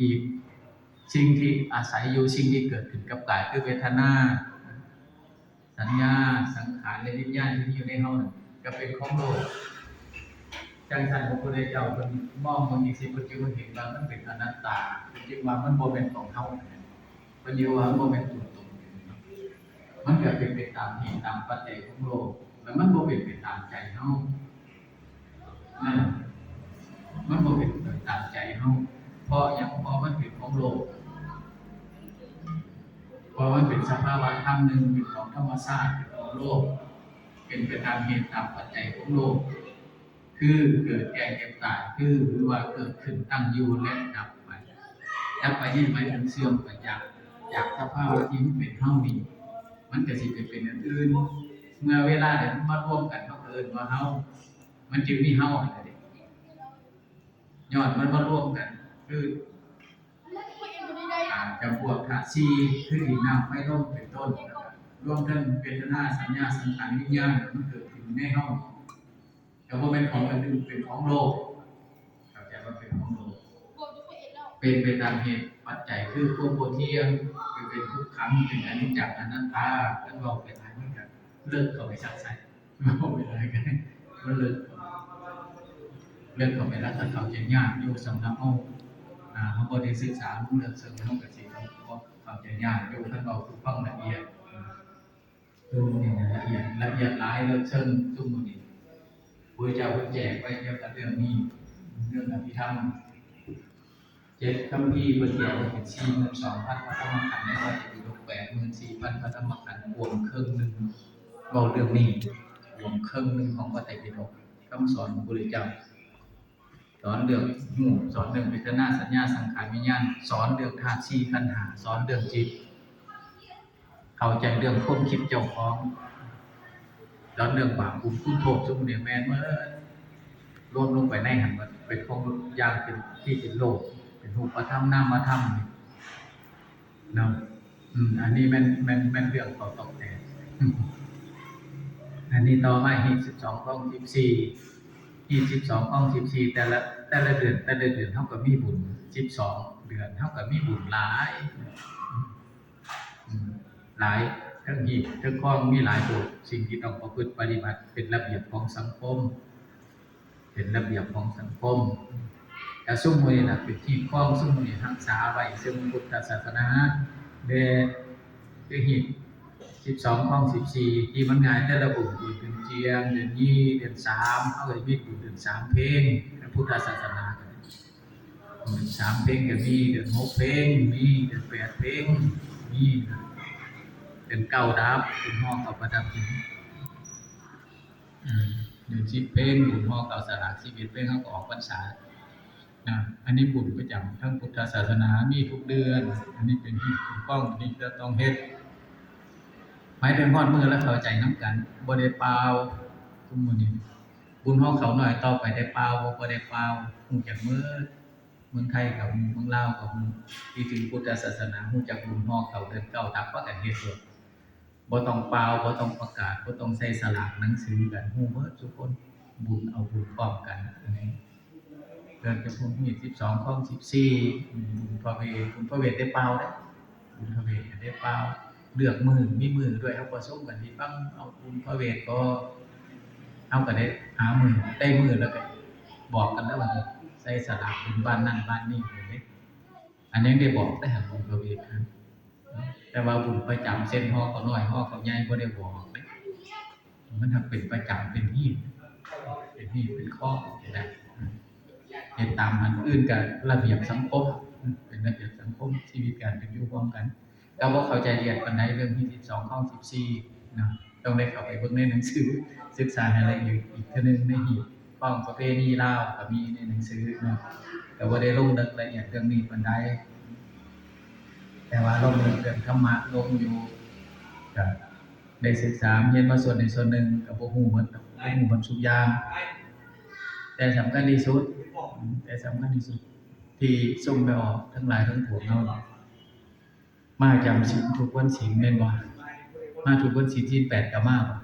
อีกสิ่งที่อาศัยอยู่สิ่งที่เกิดขึ้นกับกายคือเวทนาสัญญาสังขารและวิญญาณที่อยู่ในเฮานั่นก็เป็นของโลกจังซั่นพระพุทธเจ้าเพิ่นมองมันอีกสิเพิ่นจึงเห็นว่ามันเป็นอนัตตาเพิ่นจึงว่ามันบ่เป็นของเฮาเพิ่นอยู่ว่าบ่เป็นตัวตนมันก็เป็นไปตามเหตุตามปัจจัยของโลกแล้วมันบ่เป็นไปตามใจเฮานั่นมันบ่เป็นไปตามใจเฮาเพราะหยังเพราะมันเป็นของโลกเพราะมันเป็นสภาวะธรรมหนึ่งเป็นของธรรมชาติเป็นของโลกเป็นไปตามเหตุตามปัจจัยของโลกคือเกิดแก่เจ็บตายคือหรือว่าเกิดขึ้นตั้งอยู่และดับไปดับไปนี่หมายถึงเสื่อมไปจากสภาวะที่มันเป็นเฮานี้มันก็สิไปเป็นอันอื่นเมื่อเวลาเดี๋ยวมันมารวมกันเขาเอิ้นว่าเฮามันจึงมีเฮาอะไรเด้ย้อนมันมารวมกันคือจำพวกธาตุสี่คือดินน้ำไฟลมเป็นต้นรวมทั้งเวทนาสัญญาสังขารวิญญาณมันเกิดขึ้นในเฮาแต่ว่าเป็นของอันนึงเป็นของโลกเข้าใจว่าเป็นของโลกเป็นไปตามเหตุปัจจัยคือความบ่เที่ยงคือเป็นทุกขังเป็นอนิจจังอนัตตาแล้วเราไปหลายเหมือนกันเลิกเข้าไปซักใส่เราไปหลายกันมันเลิกเข้าไปแล้วถ้าเขาจะยากอยู่สำหรับเฮาเขาบ่ได้ศึกษาเรื่องเสริมเฮาก็สิเข้าใจยากอยู่ท่านบอกทุกฟังละเอียดนี่ละเอียดหลายเรื่องเชิงซุ่มนี้พระเจ้าเพิ่นแจกไว้เกี่ยวกับเรื่องนี้เรื่องอภิธรรม7คัมภีร์เพิ่นแจกไว้เป็น 42,000 พระธรรมขันธ์ในพระไตรปิฎก 84,000 พระธรรมขันธ์รวมครึ่งนึงเว้าเรื่องนี้รวมครึ่งนึงของพระไตรปิฎกคำสอนของพระพุทธเจ้าสอนเรื่องหูสอนเรื่องเวทนาสัญญาสังขารวิญญาณสอนเรื่องธาตุสี่ขันธ์ห้าสอนเรื่องจิตเข้าใจเรื่องความคิดเจ้าของสอนเรื่องบาปบุญคุณโทษซุมเนี่ยแม่นเมื่อรวมลงไปในหันมันเป็นของอย่างเป็นที่เป็นโลกเป็นรูปธรรมนามธรรมเนาะอันนี้แม่นเรื่องต่อแต่ อันนี้ต่อมา22ข้อ14ข้อ14แต่ละเดือนเฮาก็มีบุญ12เดือนเฮาก็มีบุญหลายทั้งหีบทั้งข้องมีหลายบทสิ่งที่ต้องประพฤติปฏิบัติเป็นระเบียบของสังคมแต่ซุ่มมื้อนี้น่ะเป็นที่ข้องซุ่มมื้อนี้รักษาไว้ซึ่งพุทธศาสนาเด้คือหีบ12ข้อ14ที่มันง่ายแต่ละบุญเดือนเจียงเดือนยี่เดือน3เฮาก็มีบุญเดือน3เพลงพุทธศาสนาก็เดือน3เพลงก็มีเดือน6เพลงมีเดือน8เพลงมีเดือน9ดับบุญฮอกเอาประดับหินเดือน10เพลงบุญฮอกเอาสลาก11เพลงเฮาก็ออกพรรษาอันนี้บุญประจำทั้งพุทธศาสนามีทุกเดือนอันนี้เป็นที่ถูกต้องที่จะต้องเฮ็ดหมายถึงฮอดมื้อแล้วเข้าใจนำกันบ่ได้เปล่าซุมื้อนี้บุญฮอกเขาหน่อยต่อไปได้เปล่าบ่ได้เปล่าฮู้จักมื้อเมืองไทยกับเมืองลาวกับที่ถือพุทธศาสนาฮู้จักบุญฮอกเขาเดือน9ดับว่ากันเฮ็ดโลดบ่ต้องเปล่าบ่ต้องประกาศบ่ต้องใส่สลากหนังสือกันฮู้เบิดทุกคนบุญเอาบุญพร้อมกันอันนี้เดือนจะพุ่งมี12ข้อ14บุญพระเวทได้เปล่าเด้บุญพระเวทได้เปล่าเลือกมือมีมือด้วยเอาผสมกันที่ฟังเอาบุญพระเวทก็เอาก็ได้หามือได้มือแล้วก็บอกกันแล้วว่าใส่สลากบุญบ้านนั่นบ้านนี้เด้อันนี้ได้บอกแต่หาบุญพระเวทแต่ว่าบุญประจำเส้นฮอกก็น้อยฮอกก็ใหญ่บ่ได้บอกเด้มันทำเป็นประจำเป็นที่เป็นข้อนะเฮ็ดตามอันอื่นก็ระเบียบสังคมเป็นระเบียบสังคมชีวิตการเป็นอยู่ร่วมกันก็บ่เข้าใจละเอียดปานใดเรื่องที่12ข้อ14นะต้องได้เข้าไปเบิ่งในหนังสือศึกษาให้ละเอียดอีกเทื่อนึงในหีบข้องประเพณีลาวก็มีในหนังสือนะแต่บ่ได้ลงลึกละเอียดเรื่องนี้ปานใดแต่ว่าลงเรื่องธรรมะลงอยู่ก็ได้ศึกษาเรียนมาส่วนในส่วนหนึ่งก็บ่ฮู้หมดทุกอย่างแต่สำคัญที่สุดที่ส่งไปออกทั้งหลายทั้งปวงเฮามาจำศีลทุกวันศีลแม่นบ่มาทุกวันศีลที่8ก็มาบ่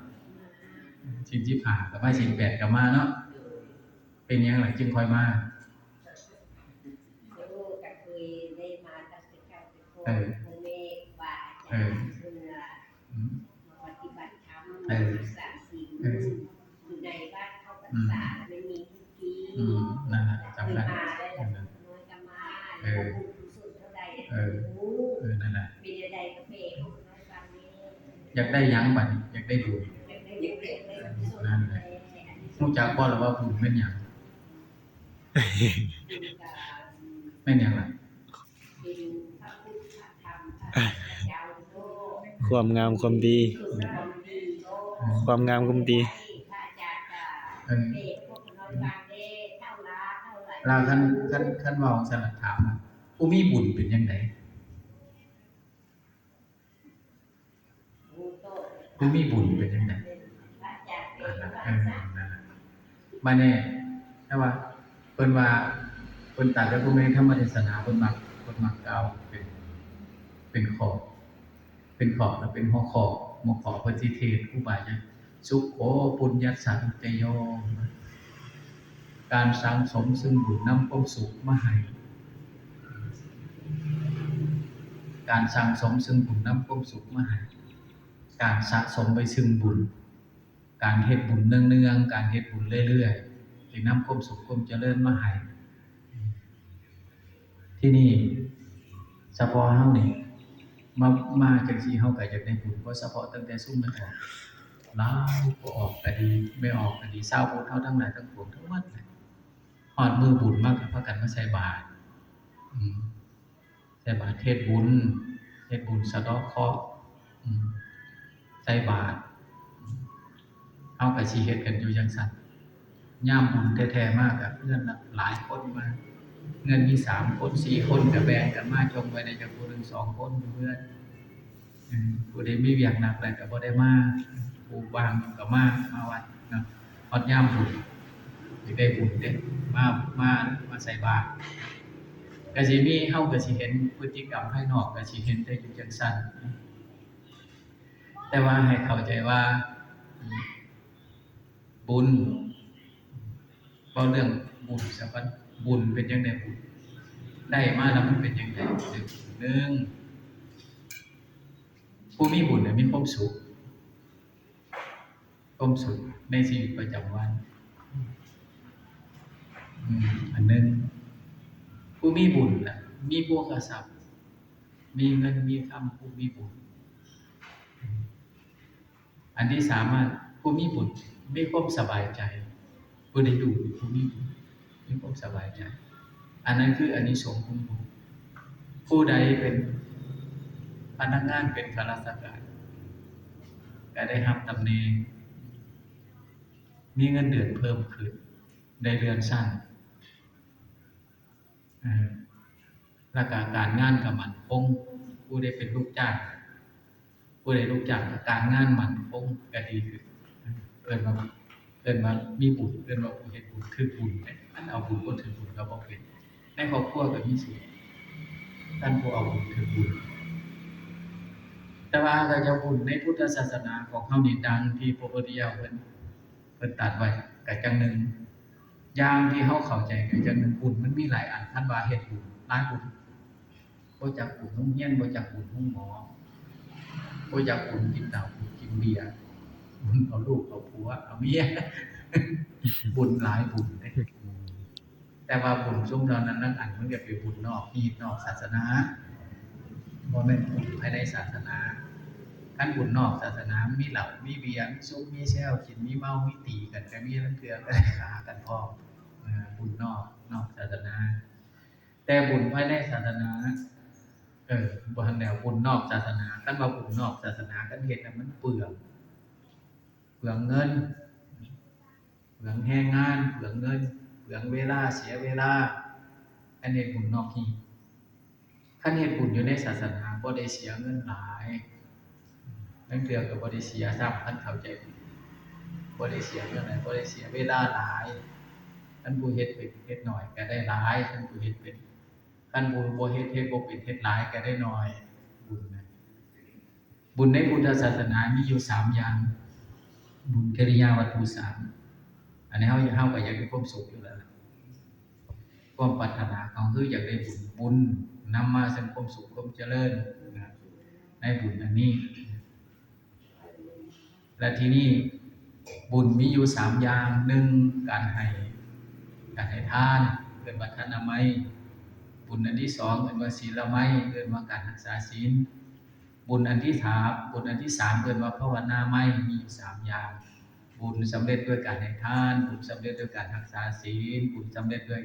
ศีล15ก็มาศีล8ก็มาเนาะเป็นหยังล่ะจึงค่อยมา พ่อแม่บาอาจา เอ ร อ ย์เพื่อ อืม ปฏิบัติธรรม เออ รักษาศีล เออ อยู่ในบ้านเข้าพรร อืม ษาไม่มีทุกที นั่นแหละ เคย สำคัญ มาได้ นั่นแหละ น้อยก็มา เออ บุญกุศลเท่าใด เออ รู้ นั่นแหละ มีใดๆก็เพ่เข้ามาให้ฟังนี่ อยากได้หยังบัดนี้อยากได้บุญ อยากได้บุญอยากได้กุศล นั่นแหละ รู้จักบ่ล่ะว่าบุญแม่นหยัง บุญกับ แม่นหยังล่ะ เป็นพระพุทธพระธรรมพระเจ้าโลก ความงามความดี ความดีโลก ความงามความดี พระอาจารย์ก็เทศพวกน้อยฟังเด้เท่าล้าเท่าไหร่ ลาคันเว้าสลัดถามว่าผู้มีบุญเป็นจังได ผู้โต ผู้มีบุญเป็นจังได พระอาจารย์เป็น นั่น พ ล่ะ ระสังฆ นั่นล่ะมาแน่แต่ว่าเพิ่นว่าเพิ่นตัดแล้วผู้แม่นธรรมเทศนาเพิ่นมักกล่าวเป็นข้อแล้วเป็นหัวข้อเพิ่นสิเทศน์อุบายจังสุขโขปุญญัสสันตโย การสังสมซึ่งบุญนำความสุขมาให้ การสังสมซึ่งบุญนำความสุขมาให้ การสะสมไปซึ่งบุญ การเฮ็ดบุญเนืองๆการเฮ็ดบุญเรื่อยๆสินำความสุขความเจริญมาให้ ที่นี่เฉพาะเฮานี่มาจังซี่เฮาก็อยากได้บุญบ่เฉพาะตั้งแต่ซุมนั้นออกลาวบ่ออกก็ดีไม่ออกก็ดีชาวพุทธเฮาทั้งหลายทั้งปวงทั้งหมดน่ะฮอดมื้อบุญมาก็พากันมาใส่บาตรใส่บาตรเฮ็ดบุญสะเดาะเคราะห์ใส่บาตรเฮาก็สิเฮ็ดกันอยู่จังซั่นยามบุญแท้ๆมากก็เพื่อนหลายคนมาเงินมี3คน4คนก็แบ่งกันมาจงไว้ในจักผู้หนึง2คนอยู่เพื่อนผู้ใดมีเวียกหนักแล้วก็บ่ได้มาผู้ว่างก็มาวัดเนาะฮอดยามบุญสิได้บุญเด้มาใส่บาตรก็สิมีเฮาก็สิเห็นพฤติกรรมภายนอกก็สิเห็นแต่อยู่จังซั่นแต่ว่าให้เข้าใจว่าบุญบ่เรื่องบุญซะก่อนบุญเป็นจังได๋บุญได้มาแล้วมันเป็นจังได๋1ผู้มีบุญน่ะมีความสุขในชีวิตประจำวันอันหนึ่งผู้มีบุญน่ะมีพวกทรัพย์มีเงินมีคำผู้มีบุญอันที่สามผู้มีบุญมีความสบายใจผู้ใดอยู่ผู้มีบุญมีความสบายใจอันนั้นคืออานิสงส์ของบุญผู้ใดเป็นพนักงานเป็นข้าราชการก็ได้รับตำแหน่งมีเงินเดือนเพิ่มขึ้นได้เดือนสั้นแล้วก็การงานก็มั่นคงผู้ใดเป็นลูกจ้างการงานมั่นคงก็ดีขึ้นเอิ้นว่ามีบุญเอิ้นว่าผู้เฮ็ดบุญคือบุญอันเอาบุญบ่ถึงบุญก็บ่เป็นในครอบครัวก็มีสิท่านผู้เอาบุญถึงบุญแต่ว่าก็จะบุญในพุทธศาสนาของเฮานี่ดังที่พระพุทธเจ้าเพิ่นตรัสไว้ก็จังหนึงอย่างที่เฮาเข้าใจก็จังหนึงบุญมันมีหลายอันท่านว่าเฮ็ดบุญหลายบุญบ่จักบุญโรงเรียนบ่จักบุญโรงหมอบ่จักบุญกินเหล้ากินเบียร์บุญเอาลูกเอาผัวเอาเมีย บุญหลายบุญเด้แต่ว่าบุญซุมเหล่านั้นอันมันก็เป็นบุญนอกศาสนาบ่แม่นบุญภายในศาสนาคันบุญนอกศาสนามีเหล้ามีเบียร์มีซุมมีแซวกินมีเมามีตีกันก็มีทั้งเทื่อก็ได้ฆ่ากันพร้อมบุญนอกศาสนาแต่บุญภายในศาสนาบ่ทันแล้วบุญนอกศาสนาคันว่าบุญนอกศาสนาคันเฮ็ดน่ะมันเปลืองเงินเปลืองแรงงานเปลืองเงินเปลืองเวลาเสียเวลาอันนี้บุญนอกที่คันเฮ็ดบุญอยู่ในศาสนาบ่ได้เสียเงินหลายนั่นเทื่อก็บ่ได้เสียทรัพย์คันเข้าใจบ่ได้เสียเงินหลายบ่ได้เสียเวลาหลายคันผู้เฮ็ดเป็นเฮ็ดน้อยก็ได้หลายคันผู้เฮ็ดเป็นคันผู้บ่เฮ็ดบ่เป็นเฮ็ดหลายก็ได้น้อยบุญในพุทธศาสนามีอยู่3อย่างบุญกิริยาวัตถุ3อันนี้เฮาก็อยากมีความสุขอยู่แล้วค ความปรารถนาของคืออยากได้บุญนำมาซึ่งความสุขความเจริญในบุญอันนี้และที่นี่บุญมีอยู่3อย่าง1การให้ทานเกิดว่าทานามัยบุญอันที่2เป็นว่าศีลไมยเกิดว่าการรักษาศีลบุญอันที่3เกิดว่าภาวนาไมยมีอยู่3อย่างบุญสำเร็จด้วยการให้ทานบุญสำเร็จด้วยการรักษาศีลบุญสำเร็จด้วย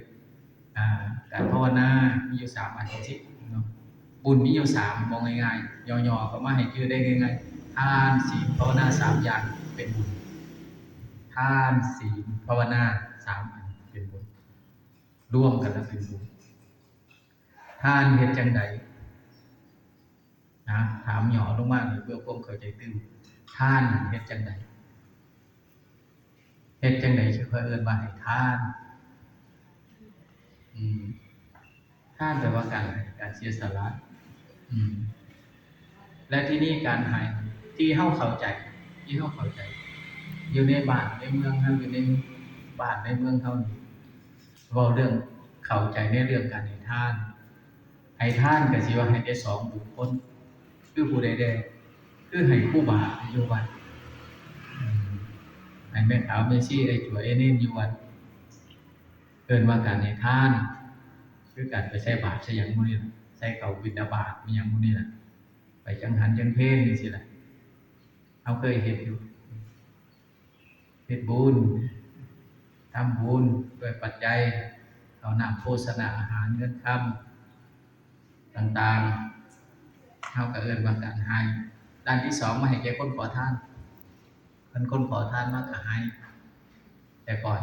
การภาวนามีอยู่3อันที่บุญมีอยู่3มองง่ายๆย่อๆก็มาให้ชื่อได้ง่ายๆทานศีลภาวนา3อย่างเป็นบุญทานศีลภาวนา3อันเป็นบุญร่วมกันแล้วเป็นบุญทานเฮ็ดจังไดนะถามหย่อลงมานี่เพื่อความเข้าใจตื้อทานเฮ็ดจังไดคือเพิ่นเอิ้นว่าให้ทานทานแปลว่าการเสียสละและที่นี่การให้ที่เฮาเข้าใจอยู่ในบ้านในเมืองเฮาอยู่ในบ้านในเมืองเฮานี่เว้าเรื่องเข้าใจในเรื่องการให้ทานก็สิว่าให้ได้2บุคคลคือผู้ใดแดคือให้ครูบาอยู่วัดให้แม่ขาวแม่ชีไอ้จั่วไอ้เน้นอยู่วัดเอิ้นว่าการให้ทานคือการไปใส่บาตรใส่หยังหมู่นี้ล่ะใส่เข้าบิณฑบาตมีหยังหมู่นี้ล่ะไปจังหันจังเพลจังซี่ล่ะเฮาเคยเฮ็ดอยู่เฮ็ดบุญทำบุญด้วยปัจจัยเอาน้ำโภชนาอาหารเงินคำต่างๆเฮาก็เอิ้นว่าการให้ด้านที่2มาให้แก่คนขอทานคนขอทานมาก็ให้แต่ก่อน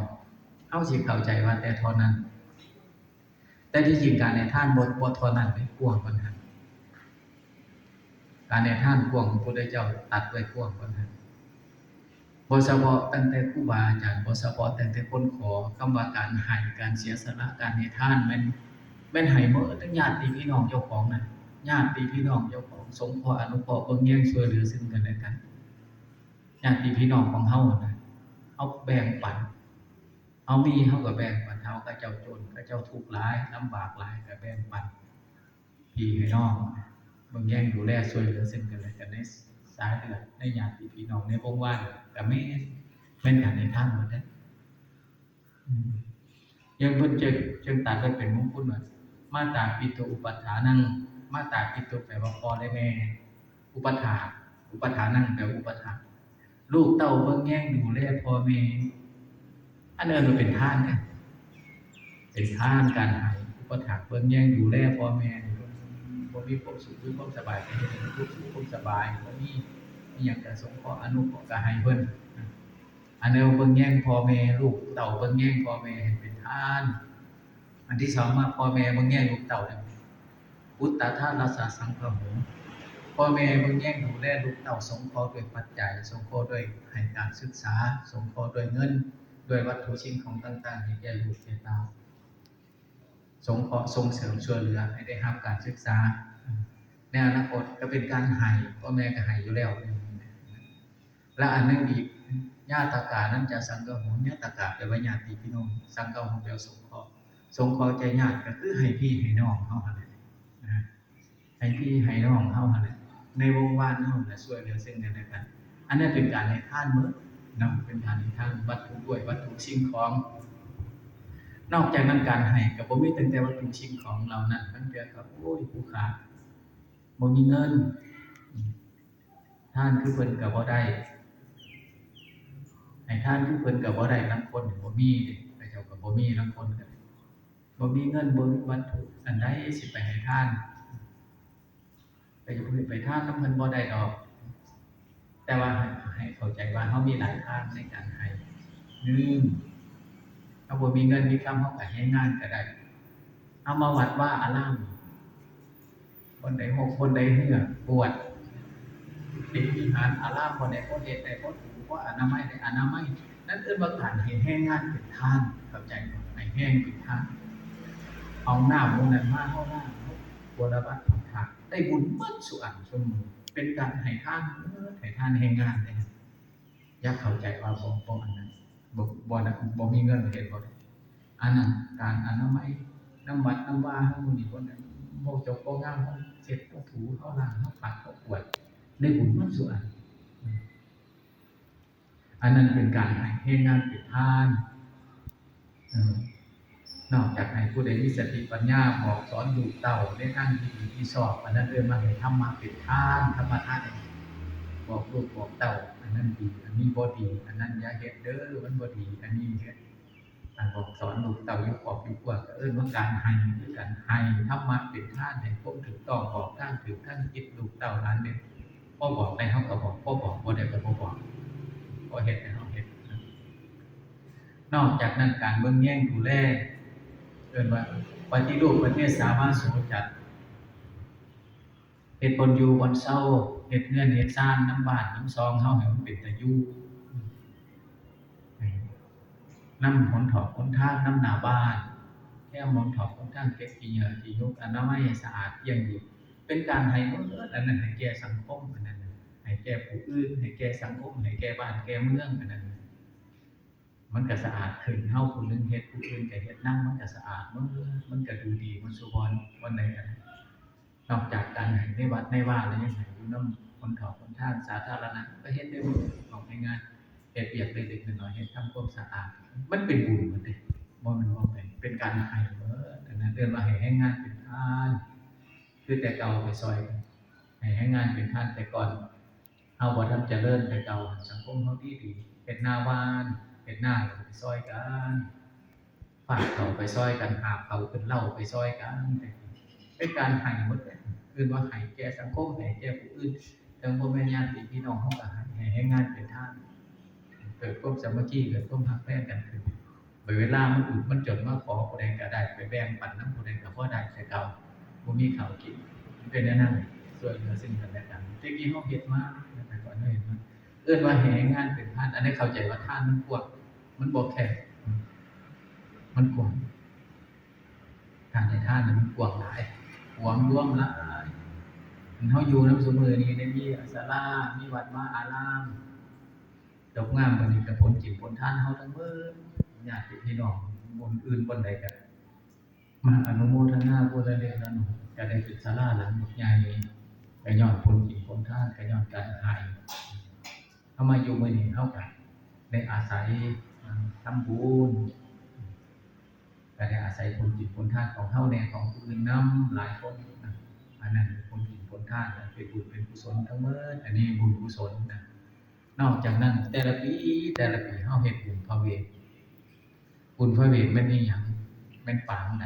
เฮาสิเข้าใจว่าแต่เท่านั้นแต่ที่จริงการให้ทานบ่เท่านั้นเป็นกว้างกว่านั้นการให้ทานกว้างพระพุทธเจ้าตัดไว้กว้างกว่านั้นบ่เฉพาะตั้งแต่ครูบาอาจารย์บ่เฉพาะตั้งแต่คนขอคำว่าการให้การเสียสละการให้ทานมันให้หมดทั้งญาติพี่น้องเจ้าของนั่นญาติพี่น้องเจ้าของสงเคราะห์อนุเคราะห์เบิ่งแย่งช่วยเหลือซึ่งกันและกันญาติพี่น้องของเฮาน่ะเฮาแบ่งปันเฮามีเฮาก็แบ่งปันเฮาก็เจ้าจนก็เจ้าทุกข์หลายลำบากหลายก็แบ่งปันพี่น้องเบิ่งแย่งดูแลช่วยเหลือซึ่งกันและกันในสายเลือดในญาติพี่น้องในวงวานก็แม่นการให้ทานหมดเด้ยังเพิ่นจึงตัดไว้เป็นมงคลว่ามาตาปิตุอุปัฏฐานังมาตาปิตุแปลว่าพ่อและแม่อุปถานังแปลว่าอุปถากลูกเต้าเบิ่งแย่งดูแลพ่อแม่อันนั้นมันเป็นทานนะเป็นทานการให้อุปถากเบิ่งแย่งดูแลพ่อแม่บ่มีความสุขหรือความสบายก็ให้ทุกข์สุขความสบายบ่มีหยังก็สงเคราะห์อนุเคราะห์ก็ให้เพิ่นอันนั้นเบิ่งแย่งพ่อแม่ลูกเต้าเบิ่งแย่งพ่อแม่ให้เป็นทานอันที่2มาพ่อแม่เบิ่งแย่งลูกเต้าอุตตถาราสสังฆโหพ่อแม่เบิ่งแย่งดูแลลูกเต้าสงเคราะห์ด้วยปัจจัยสงเคราะห์ด้วยให้การศึกษาสงเคราะห์ด้วยเงินด้วยวัตถุสิ่งของต่างๆให้แก่ลูกแก่เต้าสงเคราะห์ส่งเสริมช่วยเหลือให้ได้รับการศึกษาในอนาคตก็เป็นการให้พ่อแม่ก็ให้อยู่แล้วและอันนึงอีกญาตกานั้นจะสังฆโหญาตกาแปลว่าญาติพี่น้องสังฆโหแปลว่าสงเคราะห์ใจญาติก็คือให้พี่ให้น้องเฮาหั่นแหละให้พี่ให้น้องเฮาหั่นแหละในวงวานเฮาน่ะช่วยเหลือซึ่งกันและกันอันนั้นเป็นการให้ทานมื้อนำเป็นการให้ทานวัตถุด้วยวัตถุสิ่งของนอกจากนั้นการให้ก็บ่มีแต่วัตถุสิ่งของเหล่านั้นมันเปรียบกับโอ้ยผู้ขาดบ่มีเงินทานคือเพิ่นก็บ่ได้ให้ทานคือเพิ่นก็บ่ได้ลางคนบ่มีเด้พระเจ้าก็บ่มีลางคนก็บ่มีเงินบ่มีวัตถุอันใดสิไปให้ทานไปทานนำเพิ่นบ่ได้ดอกแต่ว่าให้เข้าใจว่าเฮามีหลายทางในการให้1ถ้าบ่มีเงินมีคำเฮาก็ให้งานก็ได้เอามาวัดว่าอารามคนใด6คนใดเหือบวชเป็นวิหารอารามบ่ได้บ่เฮ็ดได้บ่ถูกบ่อนามัยได้อนามัยนั่นเอิ้นว่าการให้แห้งงานเป็นทานเข้าใจบ่ให้แห้งเป็นทานเอาน้ำมื้อนั้นมาเฮาล้างบ่ละบัดผักได้บุญหมดสุอันซุมื้อเป็นการให้ทานให้ทานแห้งงานได้อยากเข้าใจว่าบ่อันนั้นบ่มีเงินเฮ็ดบ่ได้อันนั้นการอนามัย น้ำวัดน้ำว่าเฮาหมู่นี่คนนั้นบ่จบบ่งามเฮาเสร็จเฮาถูเฮาล้างเฮาปัดเฮากวาดได้บุญหมดส่วนอันนั้นเป็นการให้เฮ็ดงานเป็นทานนอกจากให้ผู้ใดมีสติปัญญาบอกสอนลูกเต้าในทางที่ดีที่ชอบอันนั้นเอิ้นว่าให้ธรรมะเป็นทานธรรมทานบอกลูกบอกเต้าอันนั้นดีอันนี้บ่ดีอันนั้นอย่าเฮ็ดเด้อมันบ่ดีอันนี้เฮ็ดอันบอกสอนลูกเต้าอยู่ขอบอยู่กว่าก็เอิ้นว่าการให้คือการให้ธรรมะเป็นทานให้พวกถูกต้องบอกทางถูกทางคิดลูกเต้าหลานเนี่ยบ่บอกได้เฮาก็บอกบ่บอกบ่ได้ก็บ่บอกบ่เฮ็ดให้เฮาเฮ็ดนอกจากนั้นการเบิ่งแย่งดูแลเอิ้นว่าปฏิรูปประเทศสามารถโสจัดเฮ็ดบนอยู่บนเซาเฮ็ดเรือนเฮ็ดซ่านน้ำบ้านน้ำซองเฮาให้มันเป็นตาอยู่นำหนถอกหนทางนำหน้าบ้านแค่หนถอกหนทางเก็บขี้เหงื่อขี้ยกอนามัยให้สะอาดเอี่ยมดีเป็นการให้เอิ้นอันนั้นให้แก่สังคมอันนั้นให้แก่ผู้อื่นให้แก่สังคมให้แก่บ้านแก่เมืองอันนั้นมันก็สะอาดขึ้นเฮาผู้นึงเฮ็ดผู้อื่นก็เฮ็ดนำมันก็สะอาดมันก็ดูดีมันสุพรวันใดก็นอกจากการให้ในวัดในว่าแล้วยังให้อยู่นำคนถอกคนทางสาธารณะก็เฮ็ดได้หมดของง่ายๆเฮ็ดเวียกเล็กๆน้อยๆเฮ็ดทำความสะอาดมันเป็นบุญหมดเด้บ่แม่นว่าเป็นการให้เบิดอันนั้นเอิ้นว่าให้งานเป็นทานคือแต่เก่าไปซอยกันให้งานเป็นทานแต่ก่อนเฮาบ่ทันเจริญแต่เก่าสังคมเฮาดีๆเฮ็ดหน้าบ้านเฮ็ดหน้าไปซอยกันฝากเขาไปซอยกันหาบเขาขึ้นเหล้าไปซอยกันเป็นการให้หมดเลยคือว่าให้แก่สังคมให้แก่ผู้อื่นทั้งพ่อแม่ญาติพี่น้องเฮาก็ให้งานเป็นทานเกิดความสามัคคีเกิดความรักแท้กันขึ้นเวลามันอึดมันจนมาขอผู้ใดก็ได้ไปแบ่งปันนำผู้ใดก็พอได้แต่เก่าบ่มีข้าวกินเป็นแนวนั้นช่วยเหลือซึ่งกันและกันแต่กี้เฮาเฮ็ดมาแต่ก่อนเฮาเฮ็ดมาเอิ้นว่าให้งานเป็นทานอันนี้เข้าใจว่าทานมันกว้างมันบ่แคบมันกว้างการให้ทานมันกว้างหลายหวังรวมหลายเฮาอยู่นำซุมื้อนี้ได้มีศาลามีวัดวาอารามดอกงามบัดนี้ก็ผลจิตผลทานเฮาทั้งเบิดญาติพี่น้องบนอื่นบนใดก็มาอนุโมทนาผู้ใดเล็กน้อยก็ได้เป็นศาลาหลังใหญ่ก็ย้อนผลจิตผลทานก็ย้อนการให้เฮามาอยู่มื้อนี้เฮาก็ได้อาศัยทำบุญก็ได้อาศัยผลจิตผลทานของเฮาแน่ของผู้อื่นนำหลายคนอันนั้นผลจิตผลทานเป็นบุญเป็นกุศลทั้งหมดอันนี้บุญกุศลนะนอกจากนั้นแต่ละปีเฮาเฮ็ดบุญพระเวทบุญพระเวทมันมีหยังแม่นปางใด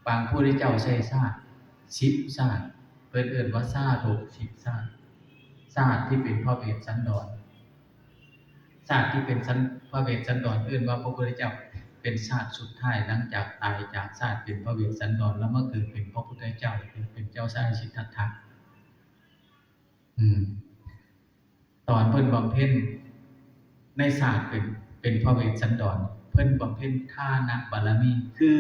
ปางผู้ที่เจ้าใช้ชาติ10ชาติเพิ่นเอิ้นว่าชาติ10ชาติชาติที่เป็นพระเวทสันดรชาติที่เป็นพระเวทสันดรเอิ้นว่าพระพุทธเจ้าเป็นชาติสุดท้ายหลังจากตายจากชาติเป็นพระเวสสันดรแล้วมาเกิดเป็นพระพุทธเจ้าเป็นเจ้าชายสิทธัตถะตอนเพิ่นบำเพ็ญในชาติเป็นพระเวสสันดรเพิ่นบำเพ็ญทานบารมีคือ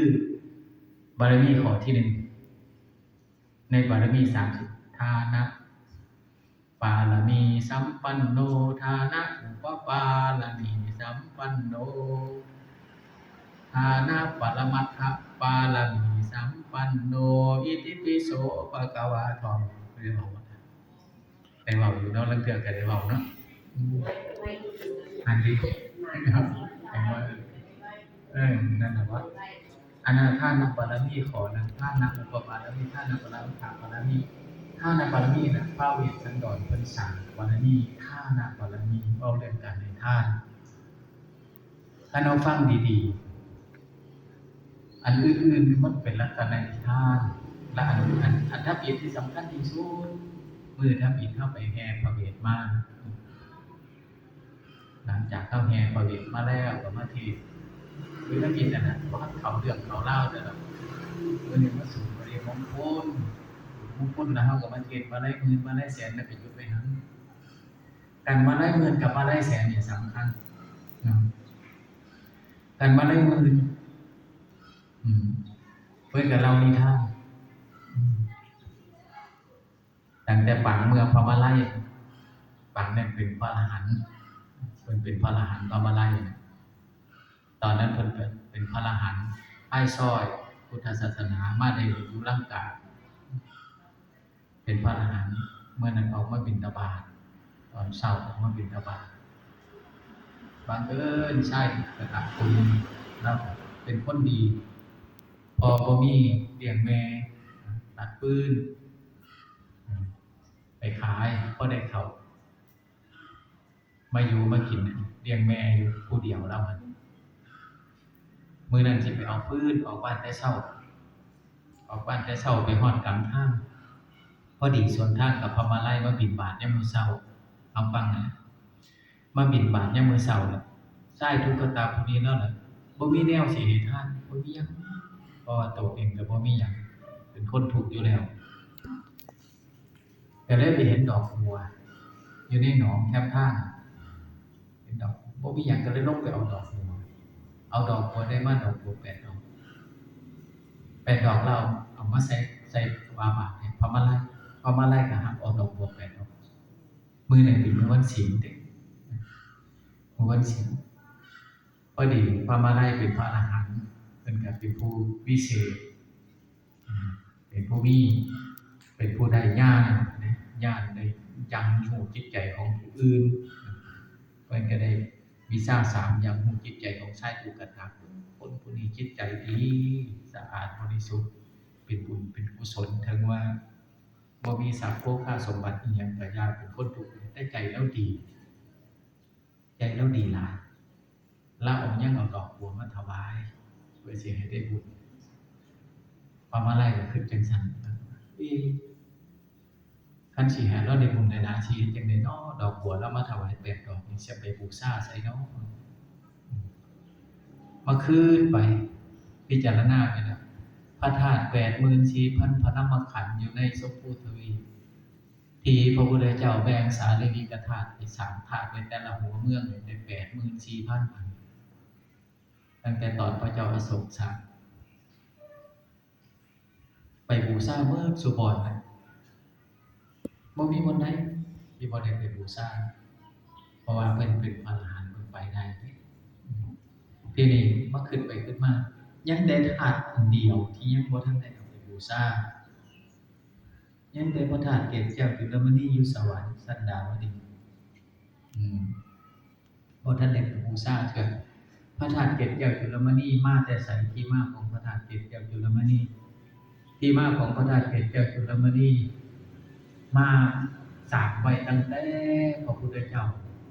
บารมีข้อที่1ในบารมี30ทานะปารมีสัมปันโนทานะอุปปารมีสัมปันโนทานะปรมัตถปารมีสัมปันโนอิติปิโสภะคะวะโตเรียกว่าได้เว้าอยู่เนาะลังเทื่อก็ได้เว้าเนาะอันนี้ครับนั่นน่ะว่าอนาทานบารมีขอนั้นทานะอุปปารมีทานะปรมัตถบารมีทานะบารมีน่ะพระเวสสันดรเพิ่นสร้างบารมีทานะบารมีเอาเรื่องการให้ทานถ้าเราฟังดีๆอันอื่นๆมันเป็นลักษณะทานและอันทับอิฐที่สำคัญที่สุดมื้อทับอิฐเข้าไปแห่พระเวทมาหลังจากเข้าแห่พระเวทมาแล้วก็มาที่คือทับอิฐน่ะบ่ทันเข้าเรื่องเข้าเล่าแต่ละมื้อนี้มาสู่บริมงคลแล้วเฮาก็มาเทศมาได้หมื่นมาได้แสนแล้วก็หยุดไว้หั่นการมาได้หมื่นกับมาได้แสนเนี่ยสำคัญการมาได้หมื่นเพื่อนกับเรานิทานตั้งแต่ปังเมื่อพระมาลัยปังเนี่ยเป็นพระอรหันต์เป็นพระอรหันต์พระมาลัยตอนนั้นเพิ่นเป็นพระอรหันต์ไอ้ซอย พุทธศาสนามาได้อยู่ร่างกายเป็นพระอรหันต์เมื่อนั้นออกมาบิณฑบาตตอนเช้าออกมาบิณฑบาตบังเอิญใช่กระตักคุณเราเป็นคนดีพอบ่มีเลี้ยงแม่ตัดปืนไปขายก็ได้เขามาอยู่มากินเลี้ยงแม่อยู่ผู้เดียวแล้วมันมื้อนั้นสิไปเอาปืนออกบ้านแต่เช้าออกบ้านแต่เช้าไปฮอดกลางทางพอดีสวนทางกับพม่าไล่มาบิณฑบาตยามมื้อเช้าเอาฟังนะมาบิณฑบาตยามมื้อเช้าน่ะชายทุกขตาผู้นี้แล้วน่ะบ่มีแนวสิให้ทานบ่มีหยังเพราะว่าตัวเองก็บ่มีหยังเป็นคนทุกข์อยู่แล้วก็เลยไปเห็นดอกบัวอยู่ในหนองแคบทางเห็นดอกบ่มีหยังก็เลยลงไปเอาดอกบัวเอาดอกบัวได้มาดอกบัว8ดอก8ดอกเราเอามาใส่วาบาทให้พม่าไล่ก็หักเอาดอกบัว8ดอกมื้อนั้นเป็นมื้อวันศีลเด้มื้อวันศีลพอดีพม่าไล่เป็นพระอรหันต์เพิ่นก็เป็นผู้วิเศษเป็นผู้มีเป็นผู้ได้ญาณได้ยังหูจิตใจของผู้อื่นเพิ่นก็ได้วิชา3ยังหูจิตใจของชายทุกขตาคนผู้นี้จิตใจดีสะอาดบริสุทธิ์เป็นบุญเป็นกุศลถึงว่าบ่มีทรัพย์โภคาสมบัติอีหยังก็ยากเป็นคนทุกข์แต่ใจแล้วดีหลายละเอายังเอาดอกบัวมาถวายเพื่อสิให้ได้บุญพอมาไล่ก็คือจังซั่นคันสิให้เราได้บุญได้หน้าที่จังได๋น้อดอกบัวเรามาถวาย8ดอกนี่สิไปบูชาไสเนาะมาคืนไปพิจารณาไปแล้วพระธาตุ 84,000 พระนามขันธ์อยู่ในสมภูทวีที่พระพุทธเจ้าแบ่งสารีริกธาตุให้3ธาตุเป็นแต่ละหัวเมืองได้ 84,000 อันตั้งแต่ตอนพระเจ้าอโศกสร้างไปบูชาเมื่อสุบอนนะบ่มีคนใดที่บ่ได้ไปบูชาเพราะว่าเพิ่นเป็นพระอรหันต์เพิ่นไปได้ทีนี้มาขึ้นไปขึ้นมายังได้ธาตุอันเดียวที่ยังบ่ทันได้เอาไปบูชายังได้พระธาตุเกศแก้วจุลมณีอยู่สวรรค์สันดาวดึงบ่ทันได้ไปบูชาเถิดพระธาตุเกศแก้วจุลมณีมาแต่ไสที่มาของพระธาตุเกศแก้วจุลมณีที่มาของพระธาตุเกศแก้วจุลมณีมาสร้างไว้ตั้งแต่พระพุทธเจ้า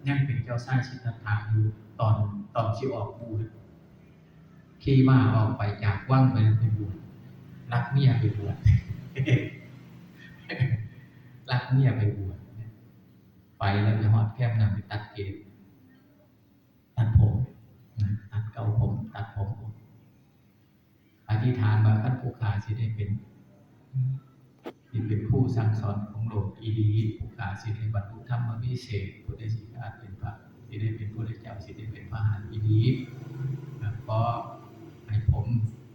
ยังเป็นเจ้าชายสิทธัตถะอยู่ตอนที่ออกบวชขี่ม้าออกไปจากวังไปบวชรักเมียไปบวช รักเมียไปบวชไปแล้วไปฮอดแก้มนำไปตัดเกศตัดผมตัดเกาผมตัดผมอธิษฐานว่าคันผู้ขาสิได้เป็นผู้สั่งสอนของโลกอีดีผู้ขาสิได้บรรลุธรรมวิเศษผู้ได้สิได้เป็นพระสิได้เป็นพระพุทธเจ้าสิได้เป็นพระอรหันต์อีดีเพราะให้ผม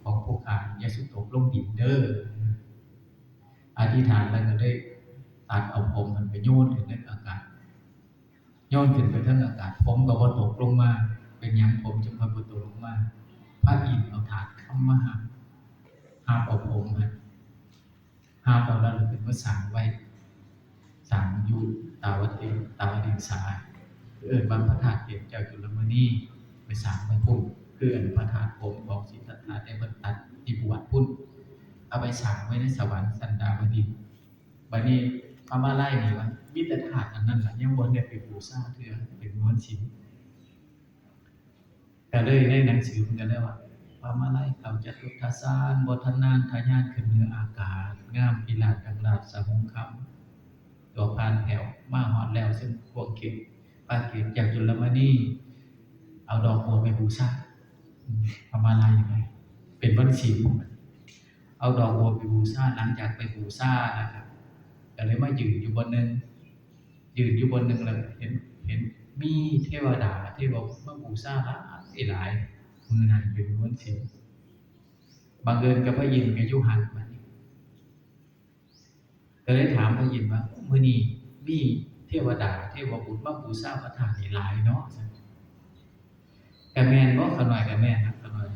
ของผู้ขาอย่าสุดตกลงดินเด้ออธิษฐานแล้วก็ได้ตัดเอาผมมันไปโยนขึ้นในอากาศโยนขึ้นไปทั้งอากาศผมก็บ่ตกลงมาเป็นหยังผมจึงบ่ตกลงมาพระอินทร์เอาถาดเข้ามาหาเอาผมหาเอาแล้วเป็นว่าสั่งไว้สั่งอยู่ตาวดินสาบางพระธาตุเกศแก้วจุลมณีไปสั่งไว้พุ่นพระธาตุผมของสิทธัตถะได้บรรตัดที่บวชพุ่นเอาไปสั่งไว้ในสวรรค์สันดาวดึงบัดนี้พระมาไล่นี่ว่ามีแต่ธาตุอันนั้นล่ะยังบ่ได้ไปบูชาเทื่อเป็นม้วนชิ้นก็เลยในหนังสือมันก็ได้ว่าพระมาไล่เขาจตุทัสสานบ่ทันนานทะยานขึ้นเหนืออากาศงามพิลาศดังราชสหงคำตัวพานแถวมาฮอดแล้วซึ่งพวกเก็บปาเก็บจากจุลมณีเอาดอกบัวไปบูชาพระมาไล่ยังไงเป็นวันศีลเอาดอกบัวไปบูชาหลังจากไปบูชานะครับก็เลยมายืนอยู่บนนึงแล้วเห็นมีเทวดาที่บอกมาบูชาหลายมือนั้นเป็นวันศีลบังเอิญกับพระยินทร์กับยุหันมานี่ก็เลยถามพระยินทร์ว่ามื้อนี้มีเทวดาเทวบุตรมาบูชาพระธาตุหลายเนาะกะแม่นบ่ขะหน่อยกะแม่นครับขะหน่อย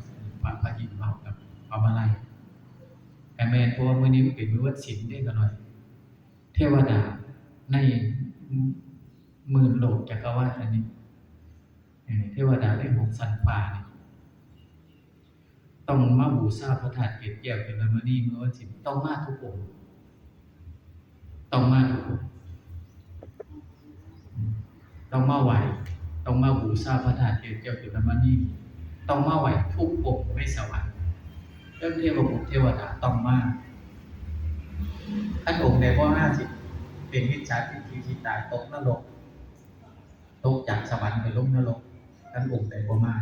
พระยินทร์เว้ากับพระมาลัย แม่นเพราะว่ามื้อนี้มันเป็นมื้อวันศีลเด้ก็หน่อยเทวดาในหมื่นโลกจักรวาลอันนี้เทวดาในหกสันฟ้านี่ต้องมาบูชาพระธาตุเกศแก้วจุลมณีเมื่อวันศีลต้องมาทุกองค์ต้องมาทุกองค์ต้องมาไหว้ต้องมาบูชาพระธาตุเกศแก้วจุลมณีต้องมาไหว้ทุกองค์ในสวรรค์เรื่องเทวบุตรเทวดาต้องมาท่านองค์ใดบ่มาสิเป็นมิจฉาทิฏฐิที่ตายตกนรกตกจากสวรรค์ไปลงนรกท่านองค์ใดบ่มา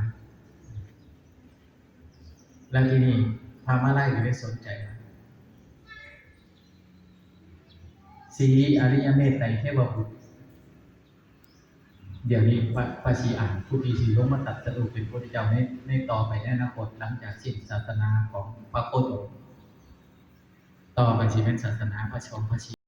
แล้วทีนี้พามาไล่ก็ได้สนใจสีอริยเมตไตรเทวบุตรเดี๋ยวนี้พระศรีอานผู้ที่สิลงมาตรัสรู้เป็นพระพุทธเจ้าในต่อไปในอนาคตหลังจากสิ้นศาสนาของพระโคตมต่อไปสิเป็นศาสนาพระชนม์พระชี